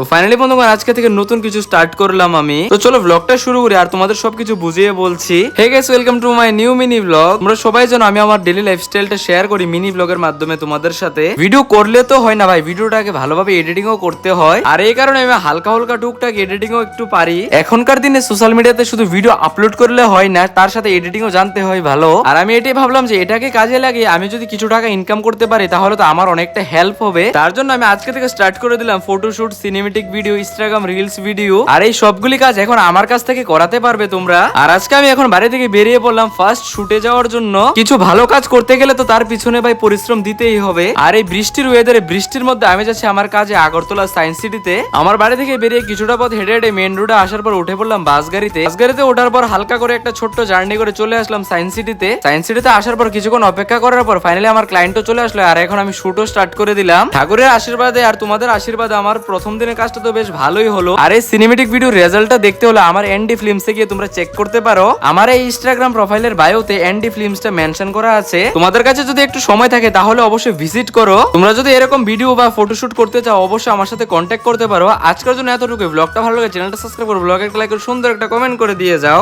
তো ফাইনালি বন্ধুগণ আজকে থেকে নতুন কিছু স্টার্ট করলাম আমি। তো চলো ব্লগটা শুরু করি আর তোমাদের সবকিছু বুঝিয়ে বলছি। Hey guys, welcome to my new mini blog. তোমরা সবাই জানো আমি আমার ডেইলি লাইফস্টাইলটা শেয়ার করি মিনি ব্লগের মাধ্যমে তোমাদের সাথে। ভিডিও করলে তো হয় না ভাই, ভিডিওটাকে ভালোভাবে এডিটিংও করতে হয়। আর এই কারণে আমি হালকা হালকা টুকটাক এডিটিংও একটু পারি। এখনকার দিনে সোশ্যাল মিডিয়াতে শুধু ভিডিও আপলোড করলে হয় না, তার সাথে এডিটিংও জানতে হয় ভালো। আর আমি এটাই ভাবলাম যে এটাকে কাজে লাগিয়ে আমি যদি কিছু টাকা ইনকাম করতে পারি তাহলে তো আমার অনেকটা হেল্প হবে। তার জন্য আমি আজকে থেকে স্টার্ট করে দিলাম photoshoot, cinematic video, Instagram reels video. আর এই সবগুলি কাজ এখন আমার কাছ থেকে করাতে পারবে তোমরা। আর আজকে আমি এখন বাড়ি থেকে বেরিয়ে পড়লাম ফার্স্ট শুটে যাওয়ার জন্য। কিছু ভালো কাজ করতে গেলে তো তার পিছনে ভাই পরিশ্রম দিতেই হবে। আর এই বৃষ্টির ওয়েদারে, বৃষ্টির মধ্যে আমি যাচ্ছি আমার কাজে আগরতলা সায়েন্স সিটিতে। আমার বাড়ি থেকে বেরিয়ে কিছুটা পথ হেঁটে হেঁটে মেন রোডে আসার পর উঠে পড়লাম বাস গাড়িতে। বাস গাড়িতে ওঠার পর হালকা করে একটা ছোট্ট জার্নি করে চলে আসলাম সায়েন্স সিটিতে। সায়েন্স সিটিতে আসার পর কিছুক্ষণ অপেক্ষা করার পর ফাইনালি আমার ক্লায়েন্টও চলে আসলো। আর এখন আমি শুটও স্টার্ট করে দিলাম। ঠাকুরের আশীর্বাদে আর তোমাদের আশীর্বাদে আমার প্রথম দিনের কাজটা তো বেশ ভালোই হলো। আর এই সিনেমেটিক ভিডিও রেজাল্টটা দেখতে হলে আমার এনডি ফিল্মসে গিয়ে তোমরা চেক করতে পারো। আমার এই ইনস্টাগ্রাম প্রোফাইলের বায়োতে এনডি ফিল্মসটা মেনশন করা আছে। তোমাদের কাছে যদি একটু সময় থাকে তাহলে অবশ্যই ভিজিট করো। তোমরা যদি এরকম ভিডিও বা ফটোশুট করতে চাও অবশ্যই আমার সাথে কন্ট্যাক্ট করতে পারো। আজকের জন্য এতটুকু। ব্লগটা ভালো লাগে চ্যানেলটা সাবস্ক্রাইব করো, ব্লগে একটা লাইক করে সুন্দর একটা কমেন্ট করে দিয়ে যাও।